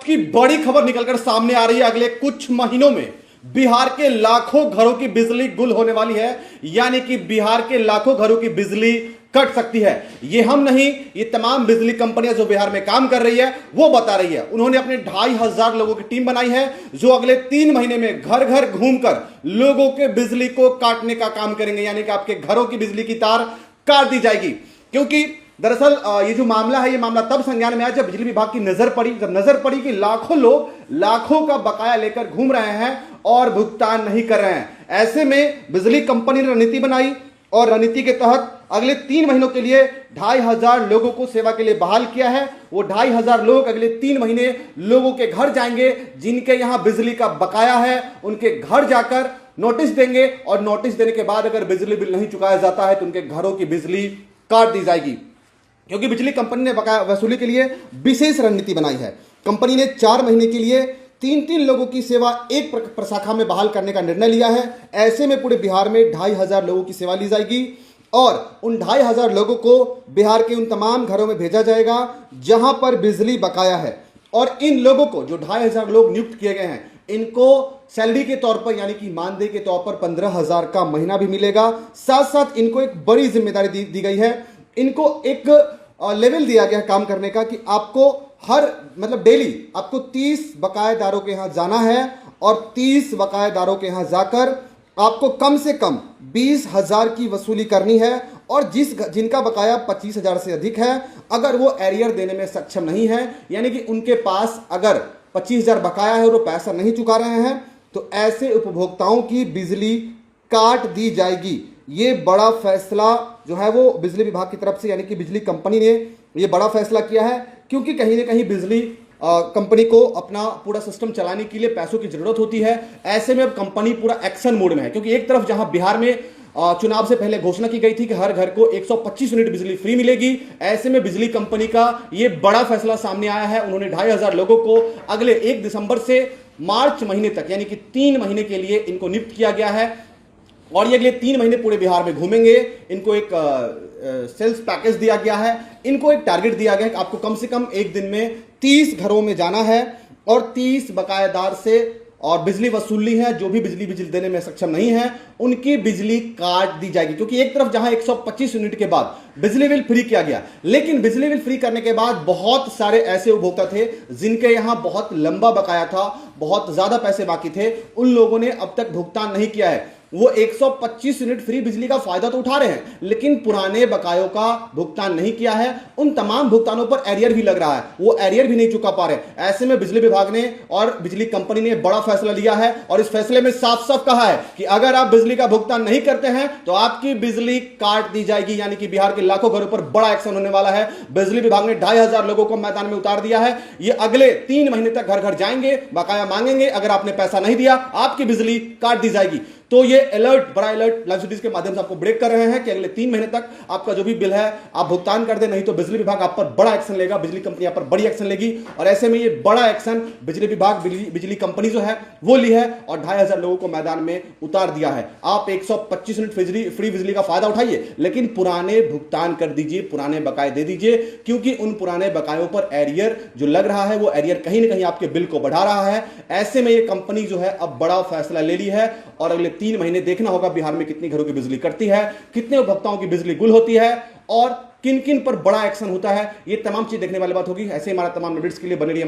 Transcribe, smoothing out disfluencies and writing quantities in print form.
की बड़ी खबर निकलकर सामने आ रही है। अगले कुछ महीनों में बिहार के लाखों घरों की बिजली गुल होने वाली है, यानी कि बिहार के लाखों घरों की बिजली कट सकती है। ये हम नहीं, ये तमाम बिजली कंपनियां जो बिहार में काम कर रही है वो बता रही है। उन्होंने अपने 2500 लोगों की टीम बनाई है जो अगले 3 महीने में घर घर घूमकर लोगों के बिजली को काटने का काम करेंगे, यानी कि आपके घरों की बिजली की तार काट दी जाएगी। क्योंकि दरअसल ये जो मामला है, ये मामला तब संज्ञान में आया जब बिजली विभाग की नजर पड़ी कि लाखों लोग लाखों का बकाया लेकर घूम रहे हैं और भुगतान नहीं कर रहे हैं। ऐसे में बिजली कंपनी ने रणनीति बनाई और रणनीति के तहत अगले 3 महीनों के लिए 2500 लोगों को सेवा के लिए बहाल किया है। वो 2500 लोग अगले 3 महीने लोगों के घर जाएंगे जिनके यहां बिजली का बकाया है, उनके घर जाकर नोटिस देंगे और नोटिस देने के बाद अगर बिजली बिल नहीं चुकाया जाता है तो उनके घरों की बिजली काट दी जाएगी। क्योंकि बिजली कंपनी ने बकाया वसूली के लिए विशेष रणनीति बनाई है। कंपनी ने 4 महीने के लिए 3-3 लोगों की सेवा एक प्रशाखा में बहाल करने का निर्णय लिया है। ऐसे में पूरे बिहार में 2500 लोगों की सेवा ली जाएगी और उन 2500 लोगों को बिहार के उन तमाम घरों में भेजा जाएगा जहां पर बिजली बकाया है। और इन लोगों को, जो 2500 लोग नियुक्त किए गए हैं, इनको सैलरी के तौर पर यानी कि मानदेय के तौर पर 15,000 का महीना भी मिलेगा। साथ साथ इनको एक बड़ी जिम्मेदारी दी गई है। इनको एक लेवल दिया गया है काम करने का कि आपको डेली आपको 30 बकायेदारों के यहां जाना है और 30 बकायेदारों के यहां जाकर आपको कम से कम 20,000 की वसूली करनी है। और जिनका बकाया 25,000 से अधिक है, अगर वो एरियर देने में सक्षम नहीं है, यानी कि उनके पास अगर 25,000 बकाया है और वो पैसा नहीं चुका रहे हैं, तो ऐसे उपभोक्ताओं की बिजली काट दी जाएगी। ये बड़ा फैसला जो है वो बिजली विभाग की तरफ से, यानी कि बिजली कंपनी ने ये बड़ा फैसला किया है। क्योंकि कहीं ना कहीं बिजली कंपनी को अपना पूरा सिस्टम चलाने के लिए पैसों की जरूरत होती है। ऐसे में अब कंपनी पूरा एक्शन मोड में है। क्योंकि एक तरफ जहां बिहार में चुनाव से पहले घोषणा की गई थी कि हर घर को 125 यूनिट बिजली फ्री मिलेगी, ऐसे में बिजली कंपनी का ये बड़ा फैसला सामने आया है। उन्होंने 2500 लोगों को अगले 1 दिसंबर से मार्च महीने तक, यानी कि 3 महीने के लिए इनको नियुक्त किया गया है और ये अगले 3 महीने पूरे बिहार में घूमेंगे। इनको एक सेल्स पैकेज दिया गया है, इनको एक टारगेट दिया गया है कि आपको कम से कम एक दिन में 30 घरों में जाना है और 30 बकायेदार से और बिजली वसूली है। जो भी बिजली देने में सक्षम नहीं है उनकी बिजली काट दी जाएगी। क्योंकि एक तरफ जहां 125 यूनिट के बाद बिजली बिल फ्री किया गया, लेकिन बिजली बिल फ्री करने के बाद बहुत सारे ऐसे उपभोक्ता थे जिनके यहां बहुत लंबा बकाया था, बहुत ज्यादा पैसे बाकी थे। उन लोगों ने अब तक भुगतान नहीं किया है। वो 125 यूनिट फ्री बिजली का फायदा तो उठा रहे हैं, लेकिन पुराने बकायों का भुगतान नहीं किया है। उन तमाम भुगतानों पर एरियर भी लग रहा है, वो एरियर भी नहीं चुका पा रहे। ऐसे में बिजली विभाग ने और बिजली कंपनी ने बड़ा फैसला लिया है और इस फैसले में साफ साफ कहा है कि अगर आप बिजली का भुगतान नहीं करते हैं तो आपकी बिजली काट दी जाएगी। यानी कि बिहार के लाखों घरों पर बड़ा एक्शन होने वाला है। बिजली विभाग ने 2500 लोगों को मैदान में उतार दिया है। ये अगले 3 महीने तक घर घर जाएंगे, बकाया मांगेंगे। अगर आपने पैसा नहीं दिया, आपकी बिजली काट दी जाएगी। तो ये अलर्ट, बड़ा अलर्ट लाइव सिटीज के माध्यम से आपको ब्रेक कर रहे हैं कि अगले 3 महीने तक आपका जो भी बिल है आप भुगतान कर दे, नहीं तो बिजली विभाग आप पर बड़ा एक्शन लेगा, बिजली कंपनी आप पर बड़ी एक्शन लेगी। और ऐसे में ये बड़ा एक्शन बिजली विभाग, बिजली कंपनी जो है वो ली है और 2500 लोगों को मैदान में उतार दिया है। आप 125 यूनिट फ्री बिजली का फायदा उठाइए, लेकिन पुराने भुगतान कर दीजिए, पुराने बकाये दे दीजिए। क्योंकि उन पुराने बकायों पर एरियर जो लग रहा है वो एरियर कहीं ना कहीं आपके बिल को बढ़ा रहा है। ऐसे में ये कंपनी जो है अब बड़ा फैसला ले ली है और अगले 3 महीने देखना होगा बिहार में कितनी घरों की बिजली कटती है, कितने उपभोक्ताओं की बिजली गुल होती है और किन किन पर बड़ा एक्शन होता है। ये तमाम चीज देखने वाली बात होगी। ऐसे ही हमारा तमाम अपडेट्स के लिए बने रहिए।